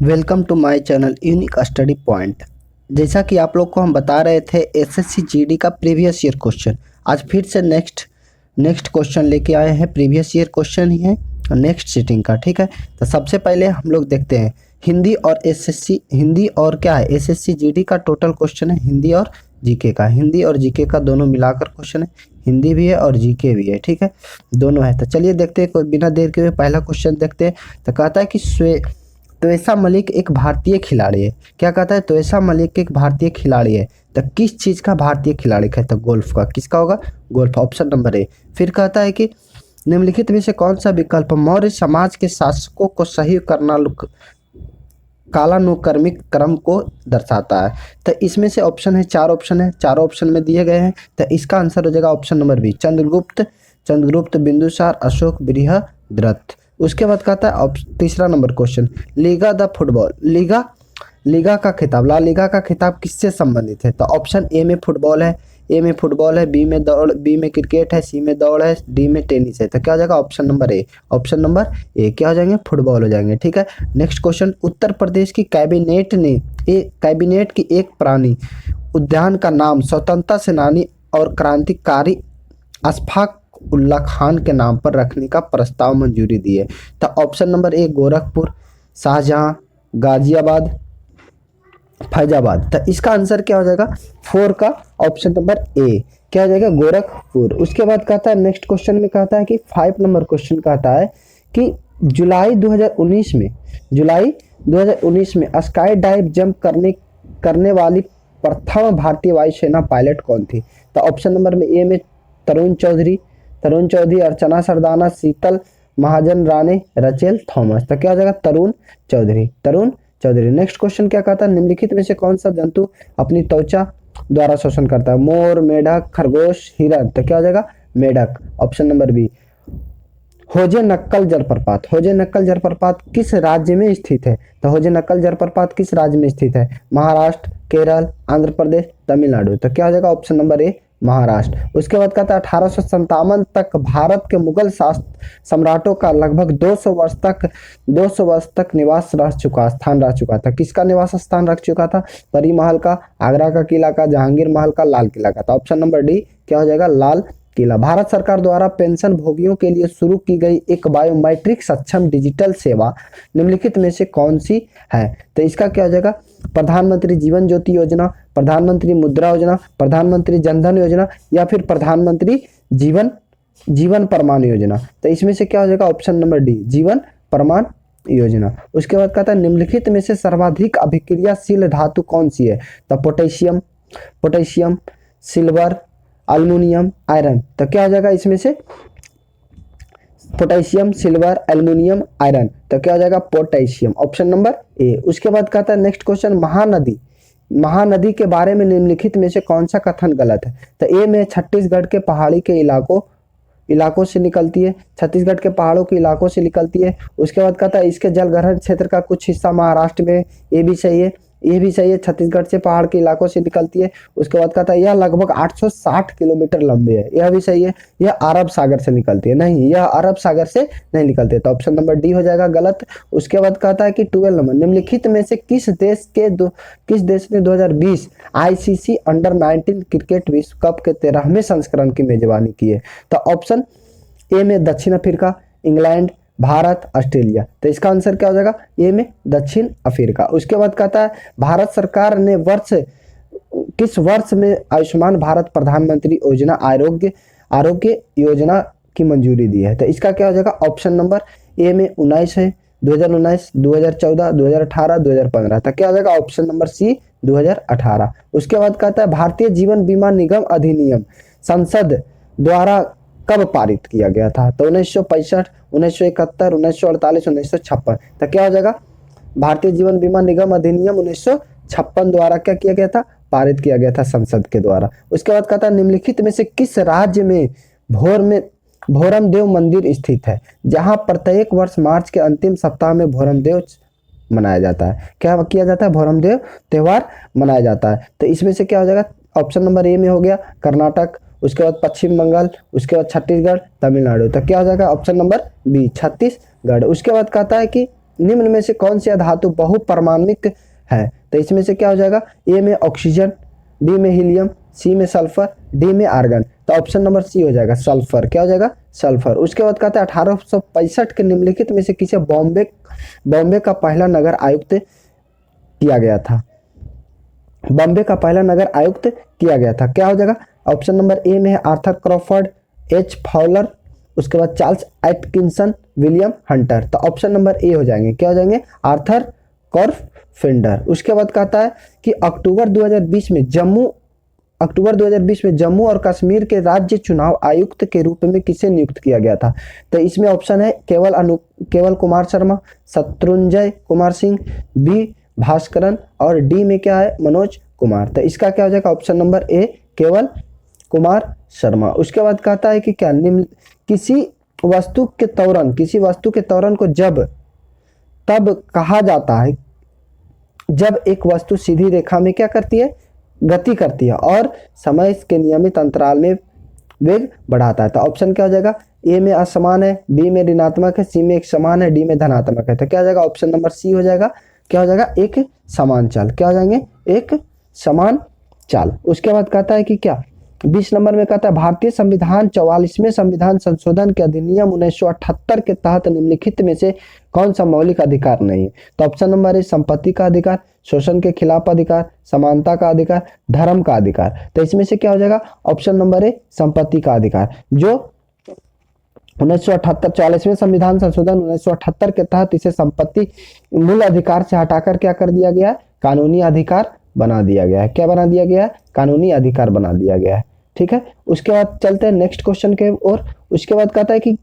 Welcome to my channel Unique Study Point. जैसा कि आप लोग को हम बता रहे थे एसएससी जीडी का प्रीवियस ईयर क्वेश्चन, आज फिर से नेक्स्ट क्वेश्चन लेके आए हैं। प्रीवियस ईयर क्वेश्चन ही है और नेक्स्ट सीटिंग का, ठीक है। तो सबसे पहले हम लोग देखते हैं हिंदी और एसएससी जीडी का टोटल क्वेश्चन है हिंदी और जीके का दोनों मिलाकर क्वेश्चन है। हिंदी भी है और जीके भी है, ठीक है, दोनों है। तो चलिए देखते हैं, कोई बिना देर के हुए पहला क्वेश्चन देखते हैं। तो कहता है कि त्वेसा मलिक एक भारतीय खिलाड़ी है। क्या कहता है? त्वेसा मलिक एक भारतीय खिलाड़ी है। तो किस चीज का भारतीय खिलाड़ी है? तो गोल्फ का। किसका होगा? गोल्फ, ऑप्शन नंबर ए। फिर कहता है कि निम्नलिखित में से कौन सा विकल्प मौर्य समाज के शासकों को सही करना कालानुक्रमिक क्रम को दर्शाता है। तो इसमें से ऑप्शन है, चार ऑप्शन में दिए गए हैं। तो इसका आंसर हो जाएगा option number B, Chandragupta, Bindusara, Ashoka, Brihadratha. उसके बाद कहता है तीसरा नंबर क्वेश्चन, लीगा का खिताब, ला लीगा का खिताब किससे संबंधित है? तो ऑप्शन ए में फुटबॉल है, बी में क्रिकेट है, सी में दौड़ है, डी में टेनिस है। तो क्या हो जाएगा? ऑप्शन नंबर ए क्या हो जाएंगे? फुटबॉल हो जाएंगे, ठीक है। नेक्स्ट क्वेश्चन, उत्तर प्रदेश की कैबिनेट की एक प्राणी उद्यान का नाम स्वतंत्रता सेनानी और क्रांतिकारी अशफाक उल्ला खान के नाम पर रखने का प्रस्ताव मंजूरी दी है। तो option number A Gorakhpur, Shahjahan, Ghaziabad, Faizabad. तो इसका आंसर क्या हो जाएगा? 4 का ऑप्शन नंबर ए क्या हो जाएगा? गोरखपुर। उसके बाद कहता है नेक्स्ट क्वेश्चन में कहता है कि 5 नंबर क्वेश्चन कहता है कि जुलाई 2019 में स्काई डाइव जंप करने वाली प्रथम भारतीय वायुसेना पायलट कौन थी? तो ऑप्शन नंबर में ए में तरुण चौधरी, अर्चना सरदाना, शीतल महाजन राणे, रचेल थॉमस। तो क्या हो जाएगा? तरुण चौधरी। नेक्स्ट क्वेश्चन क्या कहता है? निम्नलिखित में से कौन सा जंतु अपनी त्वचा द्वारा शोषण करता है? मोर, मेढक, खरगोश, हिरन। तो क्या हो जाएगा? मेढक, ऑप्शन नंबर बी। होजे नक्कल जलप्रपात किस राज्य में स्थित है? तो होजे नक्कल जलप्रपात किस राज्य में स्थित है? महाराष्ट्र, केरल, आंध्र प्रदेश, तमिलनाडु। तो क्या हो जाएगा? ऑप्शन नंबर ए, महाराष्ट्र। उसके बाद कहता है 1857 तक भारत के मुगल सम्राटों का लगभग 200 वर्ष तक स्थान रह चुका था। किसका निवास स्थान रख चुका था? परी महल का, आगरा का किला का, जहांगीर महल का, लाल किला का। तो ऑप्शन नंबर डी क्या हो जाएगा? लाल किला। भारत सरकार द्वारा पेंशन भोगियों के लिए शुरू की गई एक बायोमेट्रिक सक्षम डिजिटल सेवा निम्नलिखित में से कौन सी है? तो इसका क्या हो जाएगा? प्रधानमंत्री जीवन ज्योति योजना, प्रधानमंत्री मुद्रा योजना, प्रधानमंत्री जनधन योजना, या फिर प्रधानमंत्री जीवन प्रमाण योजना। तो इसमें से क्या हो जाएगा? ऑप्शन नंबर डी, जीवन प्रमाण योजना। उसके बाद कहता है निम्नलिखित में से सर्वाधिक अभिक्रियाशील धातु कौन सी है? तो पोटेशियम, सिल्वर, एल्युमिनियम, आयरन। तो क्या हो जाएगा इसमें से? Potassium, silver, aluminium, iron. तो क्या हो जाएगा? पोटेशियम, ऑप्शन नंबर ए। उसके बाद कहता है नेक्स्ट क्वेश्चन, महानदी के बारे में निम्नलिखित में से कौन सा कथन गलत है? तो ए में छत्तीसगढ़ के पहाड़ी के इलाकों से निकलती है, छत्तीसगढ़ के पहाड़ों के इलाकों से निकलती है। उसके बाद कहता है इसके जलग्रहण क्षेत्र का कुछ हिस्सा महाराष्ट्र में, ये भी सही है, छत्तीसगढ़ से पहाड़ के इलाकों से निकलती है। उसके बाद कहता है यह लगभग 860 किलोमीटर लंबी है, यह भी सही है। यह अरब सागर से निकलती है, नहीं, यह अरब सागर से नहीं निकलती है। तो ऑप्शन नंबर डी हो जाएगा गलत। उसके बाद कहता है कि 12 नंबर, निम्नलिखित में से किस देश ने 2020 आईसीसी अंडर-19 क्रिकेट विश्व कप के 13वें संस्करण की मेजबानी की है? तो ऑप्शन ए में दक्षिण अफ्रीका, इंग्लैंड, भारत, ऑस्ट्रेलिया। तो इसका आंसर क्या हो जाएगा? ए में दक्षिण अफ्रीका। उसके बाद कहता है भारत सरकार ने किस वर्ष में आयुष्मान भारत प्रधानमंत्री योजना आरोग्य योजना की मंजूरी दी है? तो इसका क्या हो जाएगा? ऑप्शन नंबर ए में 19 है, 2019, 2014, 2018, 2015। तो क्या हो जाएगा? Option number C, 2018। उसके बाद कहता है भारतीय जीवन बीमा निगम अधिनियम संसद द्वारा कब पारित किया गया था? तो 1965, 1971, 1948, 1956। तो क्या हो जाएगा? भारतीय जीवन बीमा निगम अधिनियम 1956 द्वारा क्या किया गया था? पारित किया गया था संसद के द्वारा। उसके बाद कहता है निम्नलिखित में से किस राज्य में भोरमदेव मंदिर स्थित है, जहां प्रत्येक वर्ष मार्च के अंतिम सप्ताह में भोरमदेव मनाया जाता है? क्या किया जाता है? भोरमदेव त्योहार मनाया जाता है। तो इसमें से क्या हो जाएगा? ऑप्शन नंबर ए में हो गया कर्नाटक, उसके बाद पश्चिम बंगाल, उसके बाद छत्तीसगढ़, तमिलनाडु। तो क्या हो जाएगा? Option number B, Chhattisgarh. उसके बाद कहता है कि निम्न में से कौन सी धातु बहुपरमाणुक है? तो इसमें से क्या हो जाएगा? ए में ऑक्सीजन, बी में हीलियम, सी में सल्फर, डी में आर्गन। तो ऑप्शन नंबर सी हो जाएगा सल्फर। क्या हो जाएगा? सल्फर। उसके बाद कहता है 1865 के निम्नलिखित में से किसे बॉम्बे का पहला नगर आयुक्त किया गया था? बॉम्बे का पहला नगर आयुक्त किया गया था। क्या हो जाएगा? ऑप्शन नंबर ए में है आर्थर क्रॉफर्ड, एच फॉलर, उसके बाद चार्ल्स एटकिंसन, विलियम हंटर। तो ऑप्शन नंबर ए हो जाएंगे। क्या हो जाएंगे? आर्थर कॉर्फिंडर। उसके बाद कहता है कि अक्टूबर 2020 में जम्मू और कश्मीर के राज्य चुनाव आयुक्त के रूप में किसे नियुक्त किया गया था? तो इसमें ऑप्शन है केवल कुमार शर्मा, शत्रुंजय कुमार सिंह, बी भास्करन और डी में क्या है? मनोज कुमार। तो इसका क्या हो जाएगा? ऑप्शन नंबर ए केवल कुमार शर्मा। उसके बाद कहता है कि क्या निम्न किसी वस्तु के त्वरण को तब कहा जाता है जब एक वस्तु सीधी रेखा में क्या करती है? गति करती है और समय के नियमित अंतराल में वेग बढ़ाता है। तो ऑप्शन क्या हो जाएगा? ए में असमान है, बी में ऋणात्मक है, सी में एक समान है, डी में धनात्मक है। तो क्या हो जाएगा? ऑप्शन नंबर सी हो जाएगा। क्या हो जाएगा? एक समान चाल। क्या हो जाएंगे? एक समान चाल। उसके बाद कहता है कि क्या 20 नंबर में कहता है भारतीय संविधान 44वें संविधान संशोधन के अधिनियम 1978 के तहत निम्नलिखित में से कौन सा मौलिक अधिकार नहीं है? तो ऑप्शन नंबर ए संपत्ति का अधिकार, शोषण के खिलाफ अधिकार, समानता का अधिकार, धर्म का अधिकार। तो इसमें से क्या हो जाएगा? ऑप्शन नंबर ए संपत्ति का अधिकार। जो 1978 44वें संविधान संशोधन 1978 के तहत इसे संपत्ति मूल अधिकार से हटाकर क्या कर दिया गया है? कानूनी अधिकार बना दिया गया है। क्या बना दिया गया है? कानूनी अधिकार बना दिया गया है। ठीक है। उसके बाद चलते हैं नेक्स्ट क्वेश्चन के और। उसके बाद कहता है कि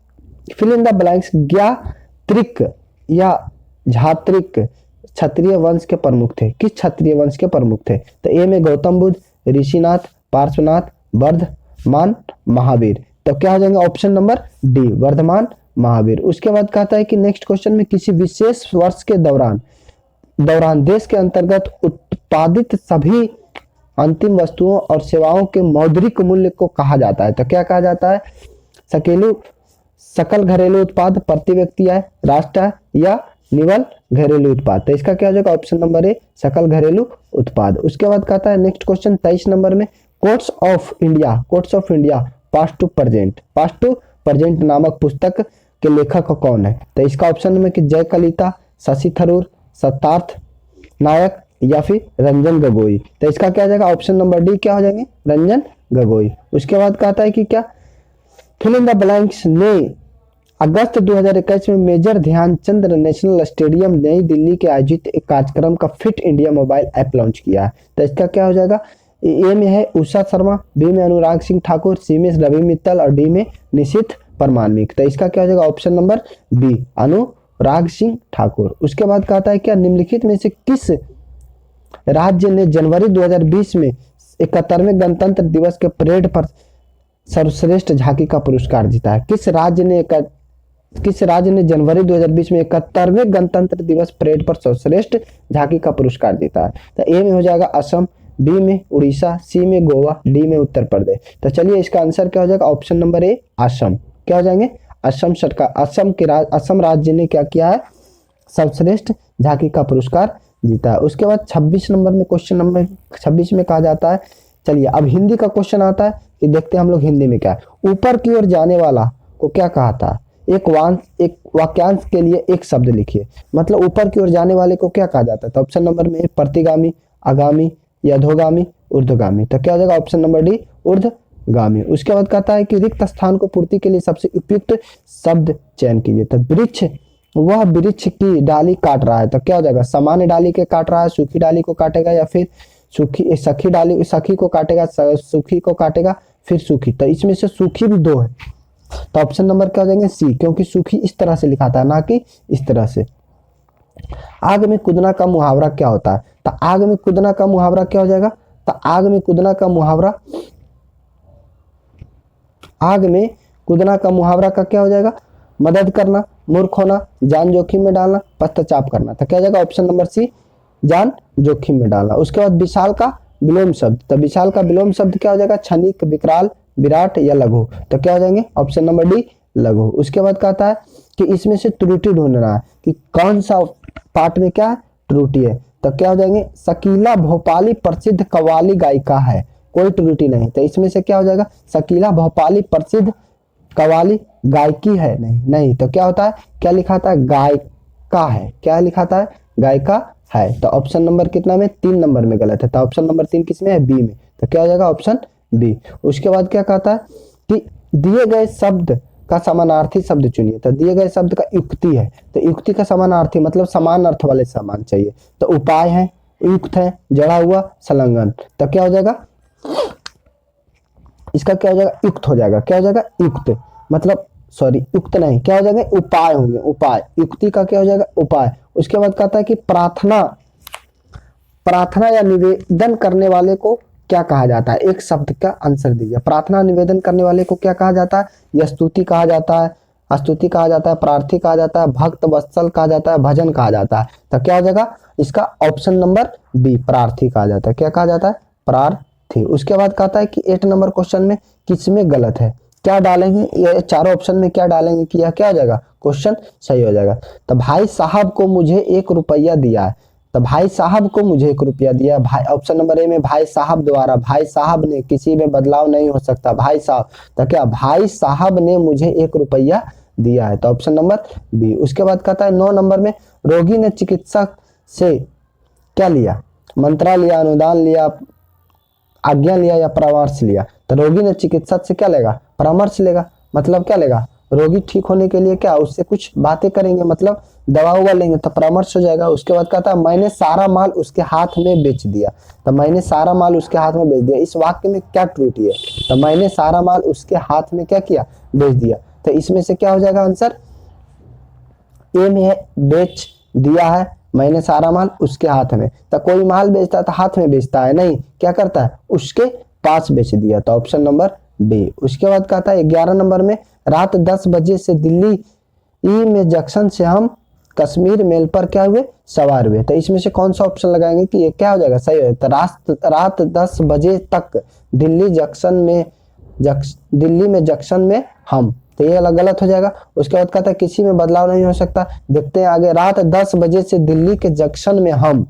फिल इन द ब्लैंक्स ज्ञात्रिक या झात्रिक क्षत्रिय वंश के प्रमुख थे। किस क्षत्रिय वंश के प्रमुख थे? तो ए में गौतम बुद्ध, ऋषिनाथ, पार्श्वनाथ, वर्धमान, महावीर। तो क्या हो जाएंगे? Option number D Vardhaman Mahavir. उसके बाद कहता है कि नेक्स्ट क्वेश्चन में किसी विशेष वर्ष के दौरान देश के अंतर्गत उत्पादित सभी अंतिम वस्तुओं और सेवाओं के मौद्रिक मूल्य को कहा जाता है। तो क्या कहा जाता है? सकल घरेलू उत्पाद, प्रति व्यक्ति आय, राष्ट्र आय या निवल घरेलू उत्पाद। तो इसका क्या हो जाएगा? ऑप्शन नंबर ए सकल घरेलू उत्पाद। उसके बाद कहता है नेक्स्ट क्वेश्चन 23 नंबर में courts of India past to present नामक पुस्तक के लेखक कौन है? तो इसका ऑप्शन में कि जय कलिता, शशि थरूर, सत्यार्थ नायक या फिर रंजन गोगोई। तो इसका क्या हो जाएगा? ऑप्शन नंबर डी क्या हो जाएंगे? रंजन गोगोई। उसके बाद कहता है कि क्या फिल इन द ब्लैंक्स ने अगस्त 2021 में मेजर ध्यानचंद नेशनल स्टेडियम नई दिल्ली के आयोजित एक कार्यक्रम का fit India mobile app launch किया है। तो इसका क्या हो जाएगा? ए में है उषा शर्मा, बी में अनुराग सिंह ठाकुर, सी में रवि मित्तल और डी में निशित परमाणविक। तो इसका क्या हो जाएगा? Option number B Anurag Singh Thakur. उसके बाद कहता है क्या निम्नलिखित में से किस राज्य ने जनवरी 2020 में 71वें गणतंत्र दिवस के परेड पर सर्वश्रेष्ठ झांकी का पुरस्कार जीता है? किस राज्य ने जनवरी 2020 में 71वें गणतंत्र दिवस परेड पर सर्वश्रेष्ठ झांकी का पुरस्कार जीता है? तो ए में हो जाएगा असम, बी में उड़ीसा, सी में गोवा, डी में उत्तर प्रदेश। तो चलिए इसका आंसर क्या हो जाएगा? ऑप्शन नंबर ए असम। क्या हो जाएंगे? असम सरकार, असम राज्य ने क्या किया है? सर्वश्रेष्ठ झांकी का पुरस्कार जीता है। उसके बाद 26 नंबर में क्वेश्चन नंबर 26 में कहा जाता है, चलिए अब हिंदी का क्वेश्चन आता है कि देखते हैं हम लोग हिंदी में क्या है। ऊपर की ओर जाने वाला को क्या कहा था? एक वाक्यांश के लिए एक शब्द लिखिए। मतलब ऊपर की ओर जाने वाले को क्या कहा जाता है? तो ऑप्शन नंबर में प्रतिगामी, आगामी, अधोगामी, ऊर्ध्वगामी। तो क्या हो जाएगा? ऑप्शन नंबर डी ऊर्ध्वगामी। उसके बाद कहता है कि रिक्त स्थान को पूर्ति के लिए सबसे उपयुक्त शब्द चयन कीजिए। तो वृक्ष की डाली काट रहा है। तो क्या हो जाएगा? सामान्य डाली के काट रहा है, सूखी डाली को काटेगा या फिर सखी को काटेगा, सूखी को काटेगा, फिर सूखी। तो इसमें से सूखी भी दो है। तो ऑप्शन नंबर क्या हो जाएंगे? सी, क्योंकि सूखी इस तरह से लिखा था ना कि इस तरह से। आग में कूदना का मुहावरा क्या होता है? तो आग में कूदना का मुहावरा क्या हो जाएगा? तो आग में कूदना का मुहावरा का क्या हो जाएगा? मदद करना, मूर्ख होना, जान जोखिम में डालना, पश्चाताप करना। तो क्या हो जाएगा? ऑप्शन नंबर सी जान जोखिम में डालना। उसके बाद विशाल का विलोम शब्द। तो विशाल का विलोम शब्द क्या हो जाएगा? क्षणिक, विकराल, विराट या लघु। तो क्या हो जाएंगे? ऑप्शन नंबर डी लघु। उसके बाद कहता है कि इसमें से त्रुटि ढूंढना है कि कौन सा पार्ट में क्या त्रुटि है। तो क्या हो जाएंगे, शकीला भोपाली प्रसिद्ध कव्वाली गायिका है, कोई त्रुटि नहीं। तो इसमें से क्या हो जाएगा, शकीला भोपाली प्रसिद्ध कव्वाली गायकी है, नहीं तो क्या होता है, क्या लिखा था, गायिका है, क्या लिखा था, गायिका है। तो ऑप्शन नंबर कितना में, 3 नंबर में गलत है। तो ऑप्शन नंबर 3 किसमें है, बी में। तो क्या हो जाएगा ऑप्शन बी। उसके बाद क्या कहता है कि दिए गए शब्द का समानार्थी शब्द चुनिए। तो दिए गए शब्द का युक्ति है, तो युक्ति का समानार्थी मतलब समान अर्थ वाले समान चाहिए। तो उपाय है, युक्त है, जड़ा हुआ, संलग्न। तो क्या हो जाएगा, इसका क्या हो जाएगा, युक्त हो जाएगा। क्या हो जाएगा, युक्त मतलब सॉरी युक्त नहीं, क्या हो जाएगा, उपाय होंगे, उपाय। युक्ति का क्या हो जाएगा, उपाय। उसके बाद कहता है कि प्रार्थना या निवेदन करने वाले को क्या कहा जाता है, एक शब्द का आंसर दीजिए। प्रार्थना निवेदन करने वाले को क्या कहा जाता है, यह स्तुति कहा जाता है, स्तुति कहा जाता है, प्रार्थी कहा जाता है, भक्त वत्सल कहा जाता है, भजन कहा जाता है। तो क्या हो जाएगा इसका ऑप्शन नंबर बी, प्रार्थी कहा जाता है। क्या कहा जाता है, प्रार्थी। उसके बाद कहता है कि 8 नंबर क्वेश्चन में किसमें गलत है, क्या डालेंगे, ये चारों ऑप्शन में क्या डालेंगे कि यह क्या हो जाएगा, क्वेश्चन सही हो जाएगा। तो भाई साहब को मुझे 1 रुपया दिया है। तो भाई साहब को मुझे 1 रुपया दिया, भाई ऑप्शन नंबर ए में भाई साहब द्वारा, भाई साहब ने, किसी में बदलाव नहीं हो सकता, भाई साहब। तो क्या भाई साहब ने मुझे 1 रुपया दिया है। तो ऑप्शन नंबर बी। उसके बाद कहता है 9 नंबर में, रोगी ने चिकित्सक से क्या लिया, मंत्रा लिया, अनुदान लिया, आज्ञा लिया या परामर्श लिया। तो रोगी ने चिकित्सक से क्या लेगा, परामर्श लेगा। मतलब क्या लेगा, रोगी ठीक होने के लिए क्या उससे कुछ बातें करेंगे, मतलब दवा उवा लेंगे, तो परामर्श हो जाएगा। उसके बाद कहता है मैंने सारा माल उसके हाथ में बेच दिया। तो मैंने सारा माल उसके हाथ में बेच दिया, इस वाक्य में क्या त्रुटि है। तो मैंने सारा माल उसके हाथ में क्या किया, बेच दिया। तो इसमें से क्या हो जाएगा आंसर, ए में है, बेच दिया है, मैंने सारा माल उसके हाथ में। तो कोई माल बेचता है तो हाथ में बेचता है, नहीं क्या करता है, उसके पास बेच दिया। तो ऑप्शन नंबर बी। उसके बाद कहता है 11 नंबर में, रात 10 बजे से दिल्ली ई में जंक्शन से हम कश्मीर मेल पर क्या हुए, सवार हुए। तो इसमें से कौन सा ऑप्शन लगाएंगे कि ये क्या हो जाएगा, सही है। तो रात 10 बजे तक दिल्ली में जंक्शन में हम, तो ये गलत हो जाएगा। उसके बाद कहता है किसी में बदलाव नहीं हो सकता। देखते हैं आगे, रात 10 बजे से दिल्ली के जंक्शन में हम,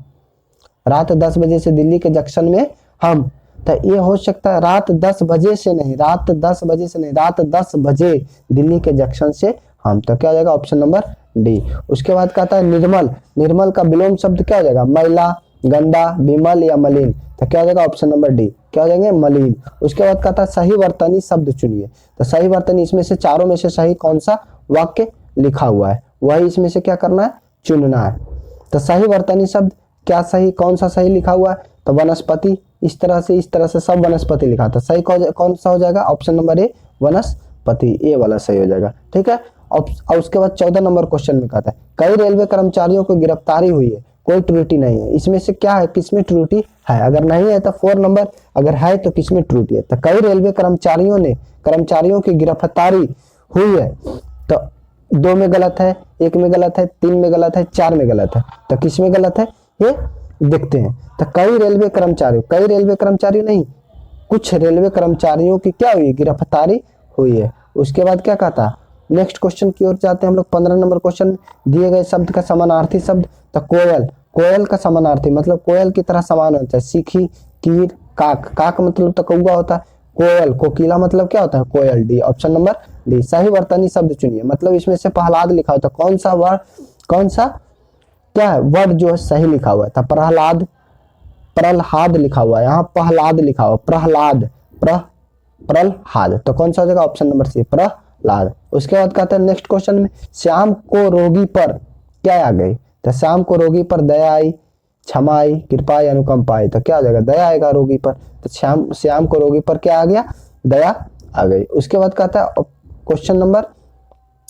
रात 10 बजे से दिल्ली के जंक्शन में हम। तो ये हो सकता है रात 10 बजे से नहीं, रात 10 बजे से नहीं, रात 10 बजे दिल्ली के जंक्शन से हम। तो क्या हो जाएगा ऑप्शन नंबर डी। उसके बाद कहता है निर्मल, निर्मल का विलोम शब्द क्या हो जाएगा, मैला, गंदा, विमल या मलिन। तो क्या हो जाएगा ऑप्शन नंबर डी, क्या हो जाएंगे, मलिन। उसके बाद कहता है सही वर्तनी शब्द चुनिए। तो सही वर्तनी, इसमें से चारों में से सही कौन सा वाक्य लिखा हुआ है, वही इसमें से क्या करना है, चुनना है। तो सही वर्तनी शब्द क्या सही, कौन सा सही लिखा हुआ है, तो वनस्पति, इस तरह से सब वनस्पति लिखा था। सही कौन सा हो जाएगा, ऑप्शन नंबर ए, वनस्पति, ए वाला सही हो जाएगा। ठीक है। और उसके बाद 14 नंबर क्वेश्चन में कहता है कई रेलवे कर्मचारियों को गिरफ्तारी हुई है, कोई त्रुटि नहीं है। इसमें से क्या है, किसमें त्रुटि है, अगर नहीं है तो 4 नंबर, अगर है तो किसमें त्रुटि है। तो कई रेलवे कर्मचारियों की गिरफ्तारी हुई है, तो 2 में गलत है, 1 में गलत है, 3 में गलत है, 4 में गलत है। तो किसमें गलत है ये देखते हैं। तो कई रेलवे कर्मचारी नहीं, कुछ रेलवे कर्मचारियों की क्या हुई, गिरफ्तारी हुई है। उसके बाद क्या कहता है, नेक्स्ट क्वेश्चन की ओर जाते हैं हम लोग। 15 नंबर क्वेश्चन में दिए गए शब्द का समानार्थी शब्द। तो कोयल, कोयल का समानार्थी मतलब कोयल की तरह समान होता है, सीखी, कीर, काक। काक मतलब तो कौवा होता है, कोयल, कोकिला मतलब क्या होता है, कोयल। D, option number D. सही वर्तनी शब्द चुनिए, मतलब इसमें से प्रहलाद लिखा होता है, कौन सा वर्ड, कौन सा क्या है वर्ड जो है सही लिखा हुआ है। था प्रहलाद, प्रहलाद लिखा हुआ है, यहाँ प्रहलाद लिखा हुआ, प्रहलाद, प्रहलाद। तो कौन सा हो जाएगा, ऑप्शन नंबर सी, प्रहलाद। उसके बाद कहते हैं नेक्स्ट क्वेश्चन में, श्याम को रोगी पर क्या आ गई। तो श्याम को रोगी पर दया आई, क्षमा आई, कृपा आई, अनुकंपा आई। तो क्या आ जाएगा, दया आएगा रोगी पर। तो श्याम को रोगी पर क्या आ गया, दया आ गई। उसके बाद कहता है क्वेश्चन नंबर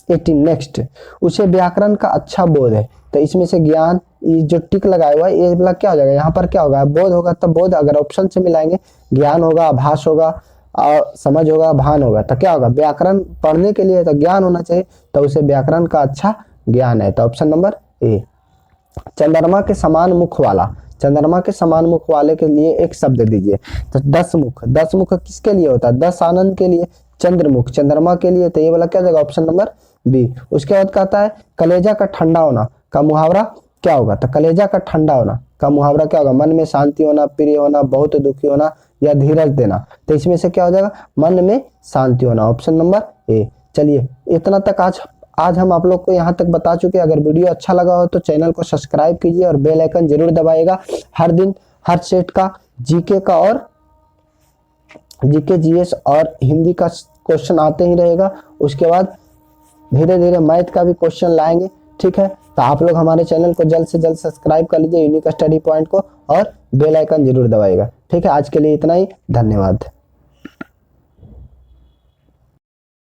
18 नेक्स्ट, उसे व्याकरण का अच्छा बोध है। तो इसमें से ज्ञान, ये जो टिक लगाया हुआ है ये वाला क्या हो जाएगा, यहाँ पर क्या होगा, बोध होगा। तो बोध अगर ऑप्शन से मिलाएंगे, ज्ञान होगा, आभास होगा, और समझ होगा, भान होगा। तो क्या होगा, व्याकरण पढ़ने के लिए तो ज्ञान होना चाहिए, तो उसे व्याकरण का अच्छा ज्ञान है। तो ऑप्शन नंबर ए। चंद्रमा के समान मुख वाला, चंद्रमा के समान मुख वाले के लिए एक शब्द दीजिए। तो 10 मुख, 10 मुख किसके लिए होता है, 10 आनंद के लिए, चंद्रमुख चंद्रमा के लिए। तो ये वाला क्या हो जाएगा, ऑप्शन नंबर बी। उसके बाद कहता है कलेजा का ठंडा होना का मुहावरा क्या होगा? तो कलेजा का ठंडा होना का मुहावरा क्या होगा? मन में शांति होना, प्रिय होना, बहुत दुखी होना या धीरज देना। तो इसमें से क्या हो जाएगा? मन में शांति होना, ऑप्शन नंबर ए। चलिए इतना तक आज हम आप लोग को यहाँ तक बता चुके हैं। अगर वीडियो अच्छा लगा हो तो चैनल को सब्सक्राइब कीजिए और बेल आइकन जरूर दबाइएगा। हर दिन हर सेट का जीके का और जीके जीएस और हिंदी का क्वेश्चन आते ही रहेगा। उसके बाद धीरे धीरे मैथ का भी क्वेश्चन लाएंगे, ठीक है। तो आप लोग हमारे चैनल को जल्द से जल्द सब्सक्राइब कर लीजिए, यूनिक स्टडी पॉइंट को, और बेल आइकन जरूर दबाइएगा, ठीक है। आज के लिए इतना ही, धन्यवाद।